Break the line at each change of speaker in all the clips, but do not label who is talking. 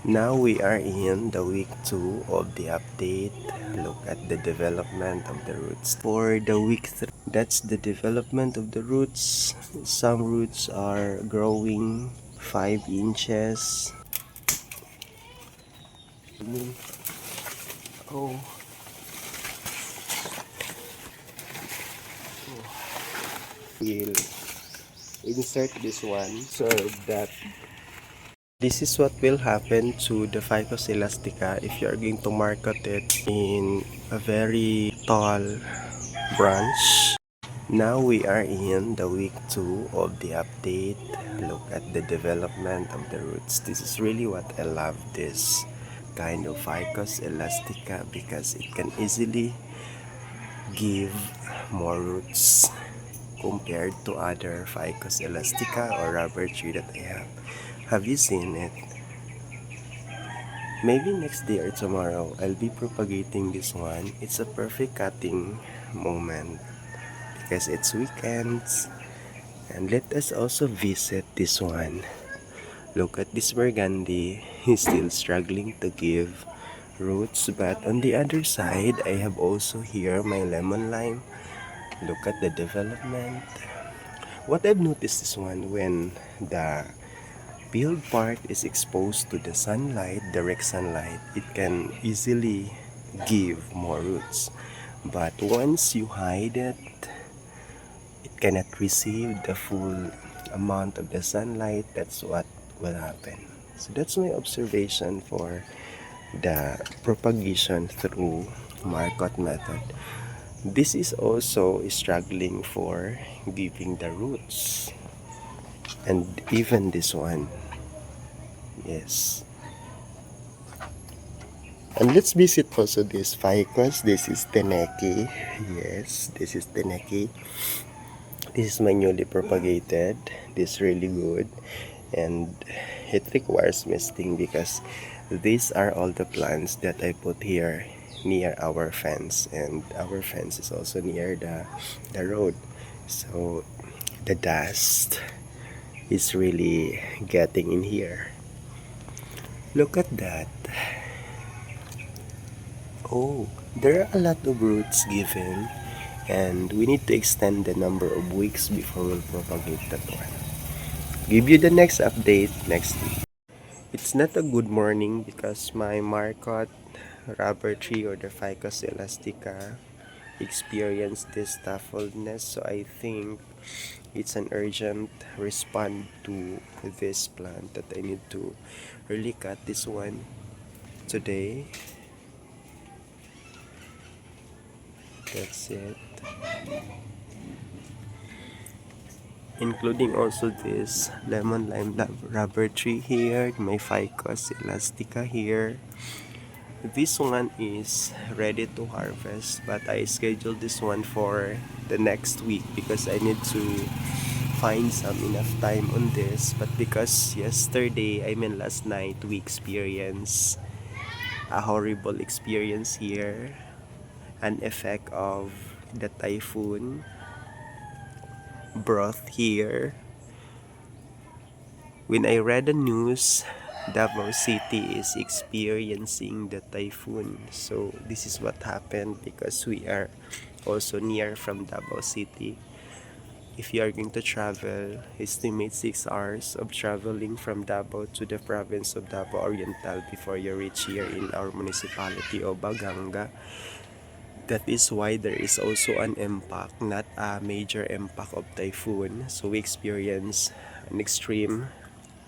Now we are in the week 2 of the update. Look at the development of the roots. For the week 3, that's the development of the roots. Some roots are growing 5 inches. Oh, we'll insert this one so that this is what will happen to the Ficus elastica if you are going to market it in a very tall branch. Now we are in the week 2 of the update. Look at the development of the roots. This is really what I love, this kind of Ficus elastica, because it can easily give more roots compared to other Ficus elastica or rubber tree that I have. Have you seen it? Maybe next day or tomorrow I'll be propagating this one. It's a perfect cutting moment because it's weekends. And let us also visit this one. Look at this burgundy. He's still struggling to give roots, but on the other side I have also here my lemon lime. Look at the development. What I've noticed is when the peeled part is exposed to the sunlight, direct sunlight, it can easily give more roots. But once you hide it, it cannot receive the full amount of the sunlight. That's what will happen. So that's my observation for the propagation through Marcot method. This is also struggling for giving the roots, and even this one. Yes. And let's visit also this ficus. This is Teneki. Yes, this is Teneki. This is my newly propagated. This is really good. And it requires misting because these are all the plants that I put here near our fence. And our fence is also near the road. So the dust is really getting in here. Look at that. Oh, there are a lot of roots given, and we need to extend the number of weeks before we'll propagate that one. Give you the next update next week. It's not a good morning because my Marcot rubber tree or the Ficus elastica experienced this taffledness, so I think it's an urgent response to this plant that I need to really cut this one today. That's it. Including also this lemon lime rubber tree here, my Ficus elastica here. This one is ready to harvest, but I scheduled this one for the next week because I need to find some enough time on this. But because yesterday, I mean last night, we experienced a horrible experience here, an effect of the typhoon brought here. When I read the news, Davao City is experiencing the typhoon. So this is what happened because we are also near from Davao City. If you are going to travel, estimate 6 hours of traveling from Davao to the province of Davao Oriental before you reach here in our municipality of Baganga. That is why there is also an impact, not a major impact of typhoon. So we experienced an extreme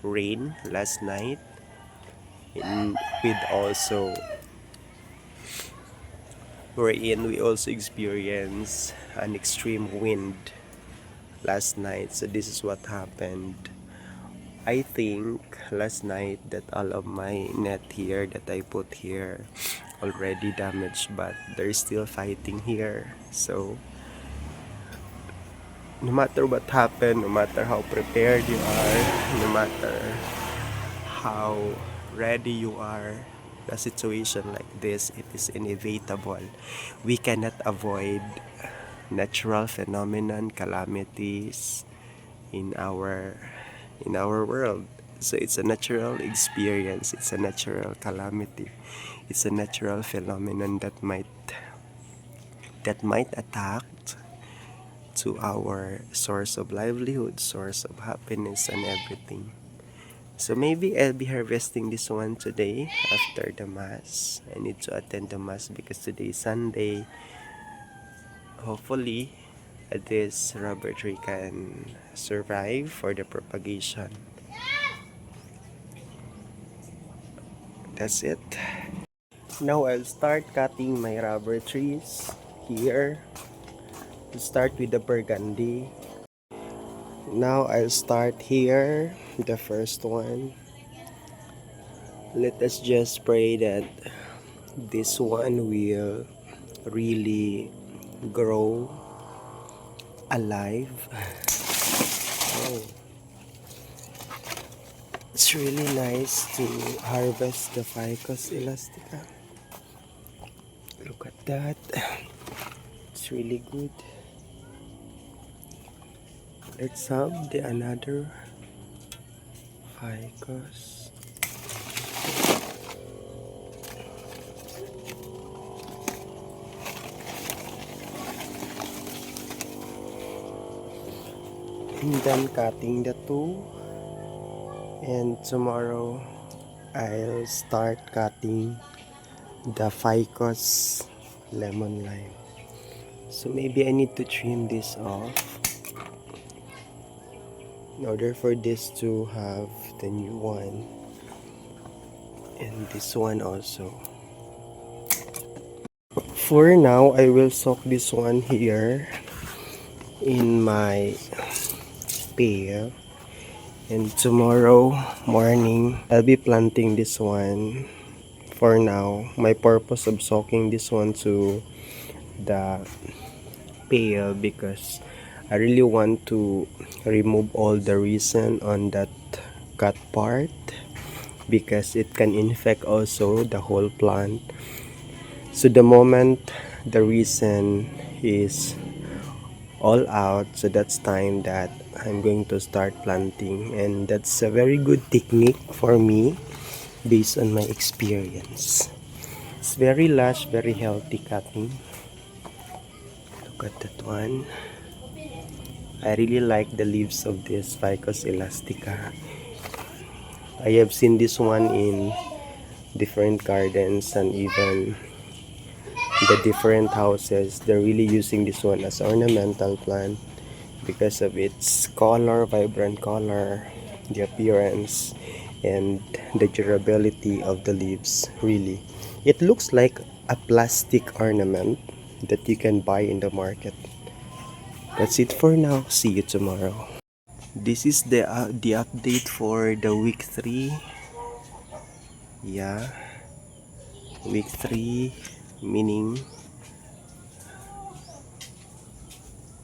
rain last night, and with also we also experienced an extreme wind last night. So this is what happened. I think last night that all of my net here that I put here already damaged, but they're still fighting here. So no matter what happened, no matter how prepared you are, no matter how ready you are, a situation like this, it is inevitable. We cannot avoid natural phenomenon, calamities in our world. So it's a natural experience, it's a natural calamity, it's a natural phenomenon that might attack to our source of livelihood, source of happiness and everything. So maybe I'll be harvesting this one today after the mass. I need to attend the mass because today is Sunday. Hopefully, this rubber tree can survive for the propagation. That's it. Now I'll start cutting my rubber trees here. We'll start with the burgundy. Now I'll start here, the first one. Let us just pray that this one will really grow alive. Oh, it's really nice to harvest the Ficus elastica. Look at that. It's really good. Let's have the another Ficus. And then cutting the two, and tomorrow I'll start cutting the Ficus lemon lime. So maybe I need to trim this off in order for this to have the new one, and this one also. For now, I will soak this one here in my pail, and tomorrow morning I'll be planting this one. For now, my purpose of soaking this one to the pail because I really want to remove all the resin on that cut part because it can infect also the whole plant. So the moment the resin is all out, so that's time that I'm going to start planting, and that's a very good technique for me based on my experience. It's very lush, very healthy cutting. Look at that one. I really like the leaves of this Ficus elastica. I have seen this one in different gardens and even the different houses. They're really using this one as ornamental plant because of its color, vibrant color, the appearance, and the durability of the leaves. Really, it looks like a plastic ornament that you can buy in the market. That's it for now. See you tomorrow. This is the update for the week 3. Yeah, week 3, meaning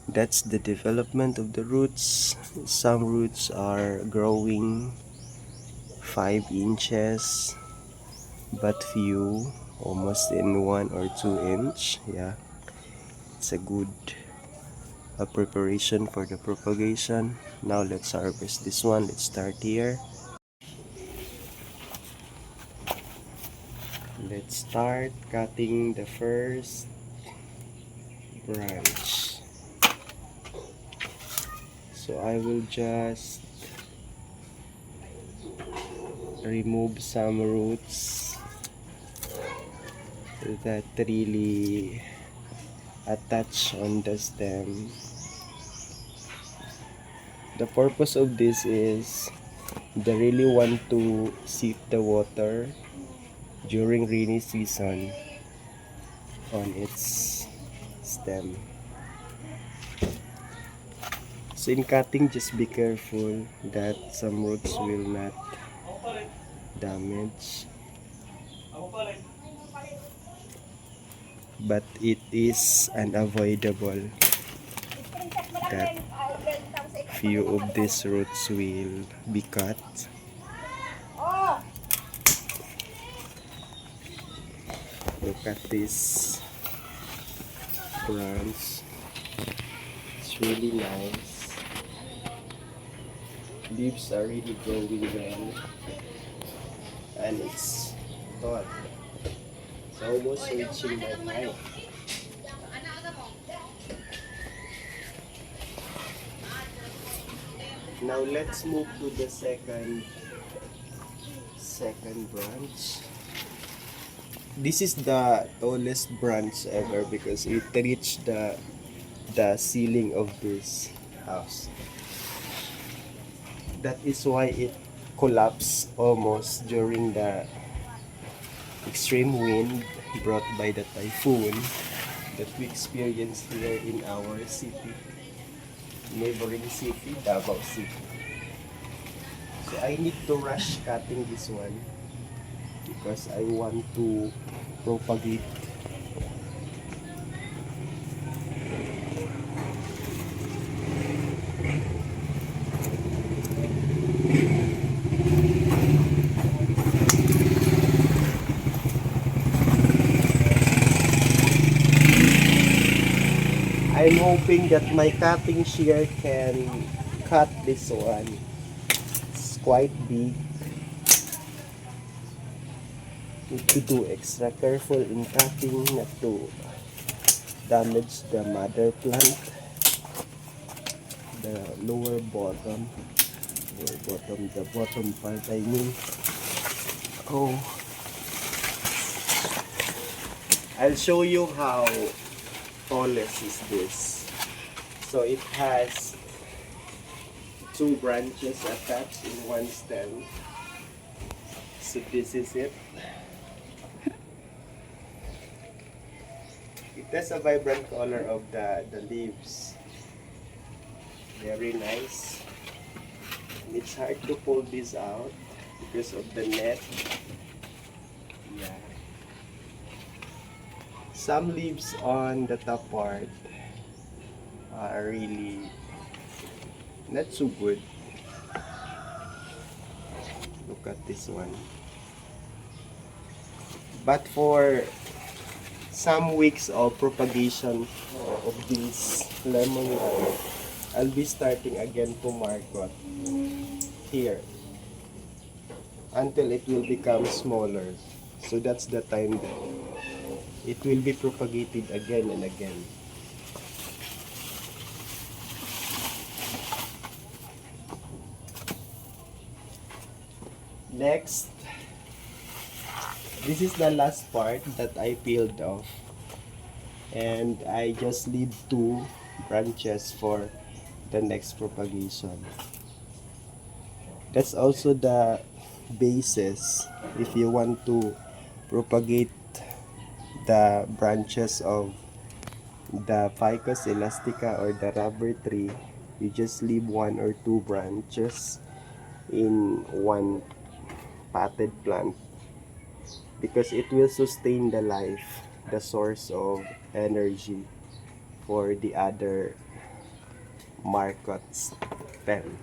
that's the development of the roots. Some roots are growing 5 inches, but few almost in 1 or 2 inch. Yeah, it's a good preparation for the propagation. Now let's harvest this one. Let's start here. Let's start cutting the first branch. So I will just remove some roots that really attach on the stem. The purpose of this is they really want to sip the water during rainy season on its stem. So in cutting, just be careful that some roots will not damage, but it is unavoidable that few of these roots will be cut. Look at this branch. It's really nice. Leaves are really growing well, and it's tall. It's almost reaching my height. Now let's move to the second branch. This is the tallest branch ever because it reached the ceiling of this house. That is why it collapsed almost during the extreme wind brought by the typhoon that we experienced here in our city, neighboring city, Davao City. So I need to rush cutting this one because I want to propagate. I'm hoping that my cutting shear can cut this one. It's quite big. Need to do extra careful in cutting not to damage the mother plant, the the bottom part I mean. Oh, I'll show you how tallest is this. So it has two branches attached in one stem. So this is it. It has a vibrant color of the leaves. Very nice. And it's hard to pull this out because of the net. Yeah. Some leaves on the top part are really not so good. Look at this one. But for some weeks of propagation of this lemon lime, I'll be starting again to market here until it will become smaller. So that's the time that it will be propagated again and again. Next, this is the last part that I peeled off, and I just leave two branches for the next propagation. That's also the basis if you want to propagate the branches of the Ficus elastica or the rubber tree. You just leave one or two branches in one potted plant because it will sustain the life, the source of energy for the other marcots stem.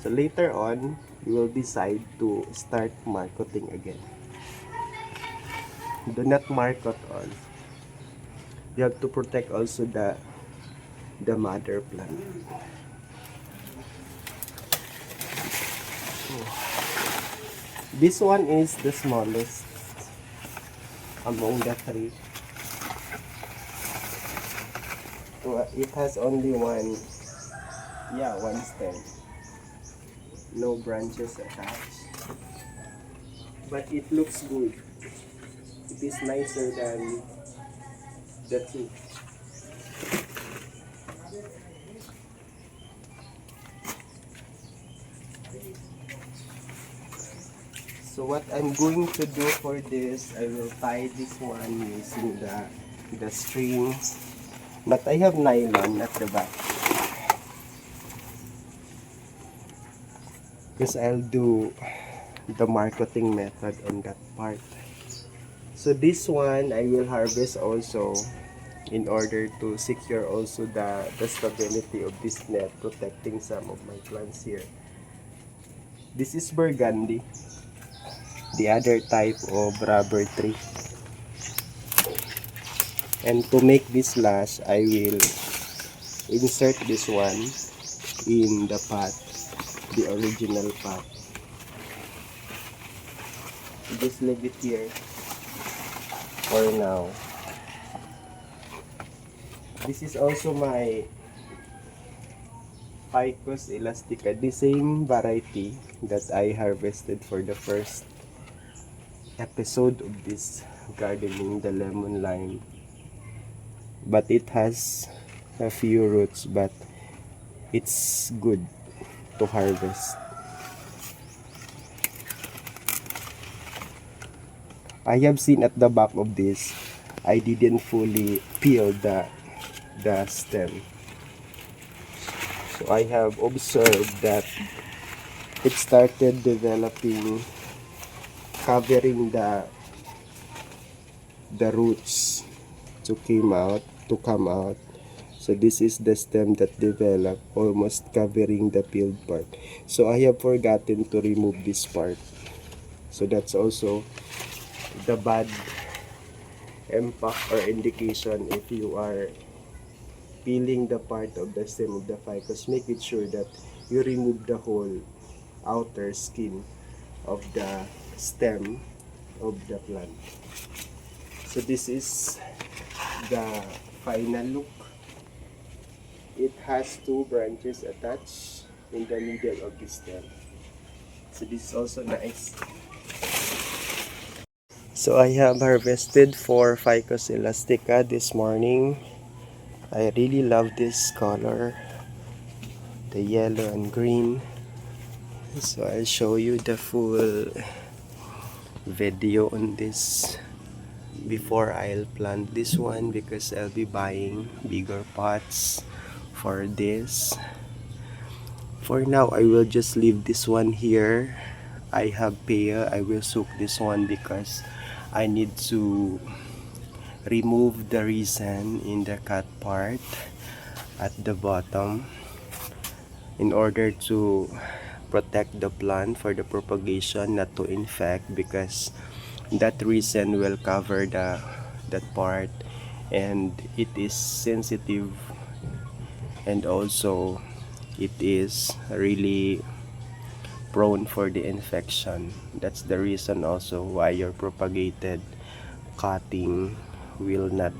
So later on, you will decide to start marketing again. Do not market all. You have to protect also the mother plant. This one is the smallest among the three. So it has only one stem. No branches attached. But it looks good. It is nicer than the two. So what I'm going to do for this, I will tie this one using the string. But I have nylon at the back. Because I'll do the marketing method on that part. So this one I will harvest also in order to secure also the stability of this net, protecting some of my plants here. This is burgundy, the other type of rubber tree. And to make this last, I will insert this one in the pot the original pot. Just leave it here for now. This is also my Ficus elastica, the same variety that I harvested for the first episode of this gardening, the lemon lime. But it has a few roots, but it's good to harvest. I have seen at the back of this, I didn't fully peel the stem. So I have observed that it started developing, covering the roots to come out. So this is the stem that developed, almost covering the peeled part. So I have forgotten to remove this part. So that's also the bad impact or indication. If you are peeling the part of the stem of the ficus, make it sure that you remove the whole outer skin of the stem of the plant. So this is the final look. It has two branches attached in the middle of the stem. So this is also nice. So I have harvested 4 Ficus elastica this morning. I really love this color, the yellow and green. So I'll show you the full video on this before I'll plant this one, because I'll be buying bigger pots for this. For now, I will just leave this one here. I have pear. I will soak this one because I need to remove the resin in the cut part at the bottom in order to protect the plant for the propagation, not to infect, because that resin will cover that part and it is sensitive, and also it is really prone for the infection. That's the reason also why your propagated cutting will not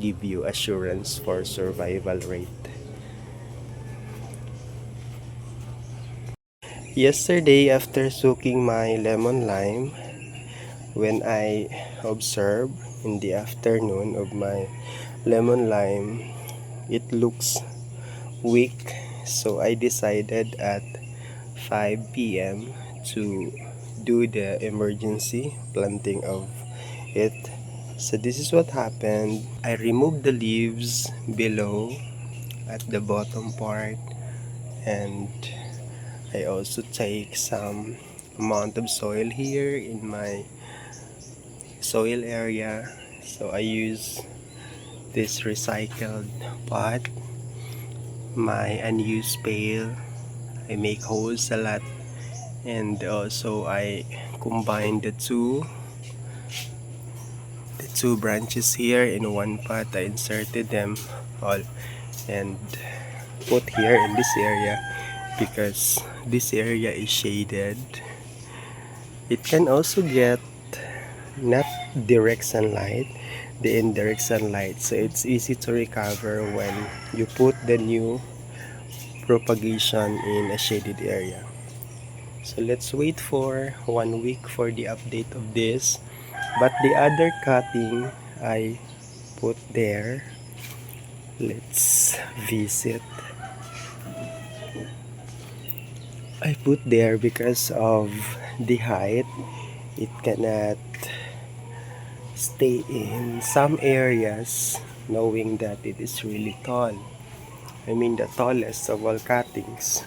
give you assurance for survival rate. Yesterday, after soaking my lemon lime, when I observed in the afternoon of my lemon lime, it looks weak. So I decided at 5 p.m. to do the emergency planting of it. So this is what happened. I removed the leaves below at the bottom part, and I also take some amount of soil here in my soil area. So I use this recycled pot, my unused pail. I make holes a lot, and also I combine the two branches here in one pot. I inserted them all and put here in this area because this area is shaded. It can also get not direct sunlight, the indirect sunlight, so it's easy to recover when you put the new propagation in a shaded area. So let's wait for 1 week for the update of this. But the other cutting I put there, let's visit. I put there because of the height. It cannot stay in some areas knowing that it is really tall. I mean the tallest of all cuttings.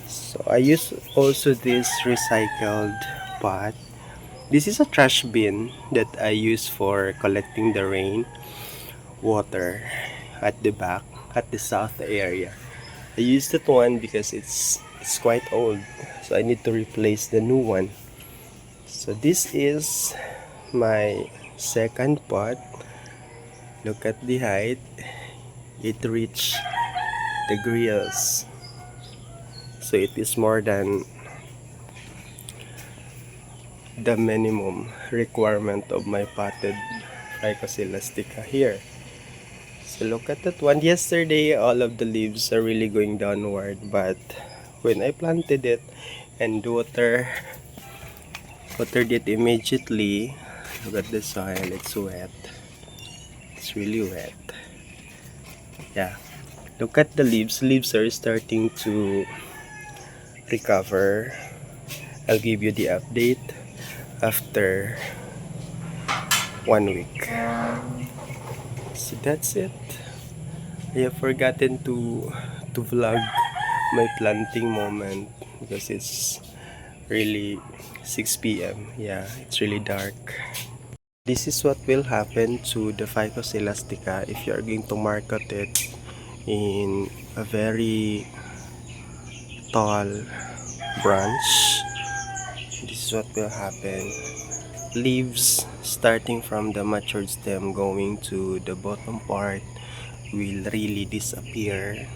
So I use also this recycled pot. This is a trash bin that I use for collecting the rain water at the back, at the south area. I use that one because it's quite old, so I need to replace the new one. So this is my second pot. Look at the height. It reached the grills. So it is more than the minimum requirement of my potted Ficus elastica here. So look at that one. Yesterday, all of the leaves are really going downward, but when I planted it and watered it immediately, look at the soil. It's wet. It's really wet. Yeah. Look at the leaves. Leaves are starting to recover. I'll give you the update after 1 week. So that's it. I have forgotten to vlog my planting moment because it's really 6 p.m. Yeah, it's really dark. This is what will happen to the Ficus elastica if you are going to market it in a very tall branch. This is what will happen. Leaves starting from the matured stem going to the bottom part will really disappear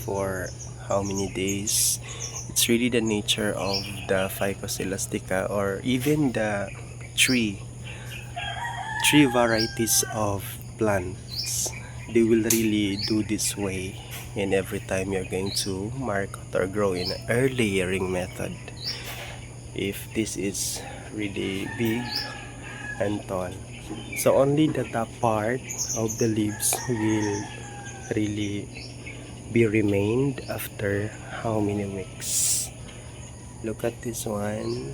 for how many days. It's really the nature of the Ficus elastica, or even the tree varieties of plants. They will really do this way, and every time you're going to market or grow in an early layering method, if this is really big and tall, so only the top part of the leaves will really be remained after how many weeks. Look at this one.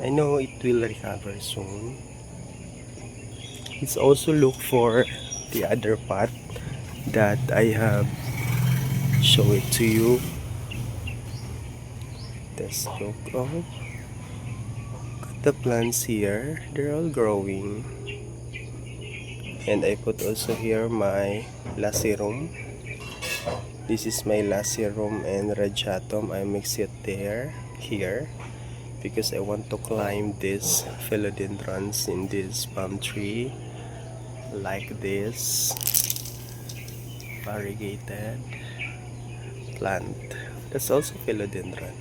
I know it will recover soon. Let's also look for the other part that I have show it to you. Let's look. Oh, look at the plants here. They're all growing. And I put also here my lacerum. This is my lacerum and radiatum. I mix it here, because I want to climb these philodendrons in this palm tree like this variegated plant. That's also philodendron.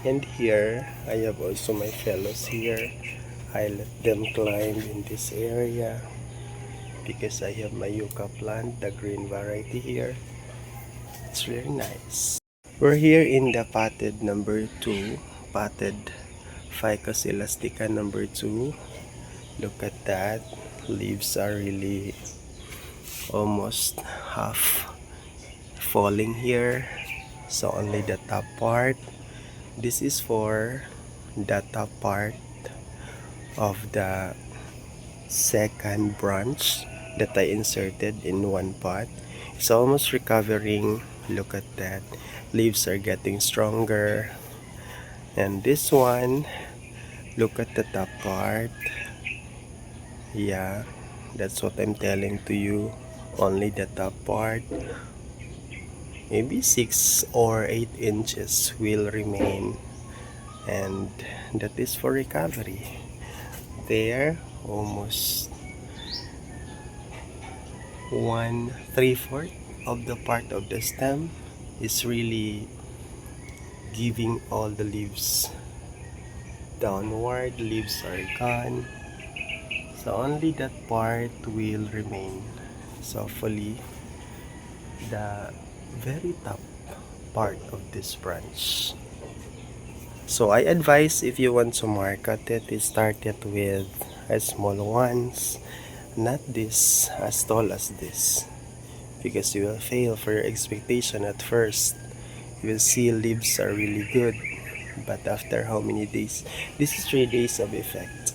And here I have also my fellows here. I let them climb in this area because I have my yucca plant, the green variety here. It's really nice. We're here in the potted number 2, potted Ficus elastica number 2. Look at that. Leaves are really almost half falling here. So only the top part. This is for the top part of the second branch that I inserted in one pot. It's almost recovering. Look at that. Leaves are getting stronger. And this one, look at the top part. Yeah, that's what I'm telling to you. Only the top part, maybe 6 or 8 inches will remain, and that is for recovery. There, almost 1/3 of the part of the stem is really giving all the leaves downward. Leaves are gone, so only that part will remain. So hopefully the very top part of this branch. So I advise, if you want to market it, start it with a small ones, not this as tall as this, because you will fail for your expectation at first. You will see leaves are really good, but after how many days? This is 3 days of effect.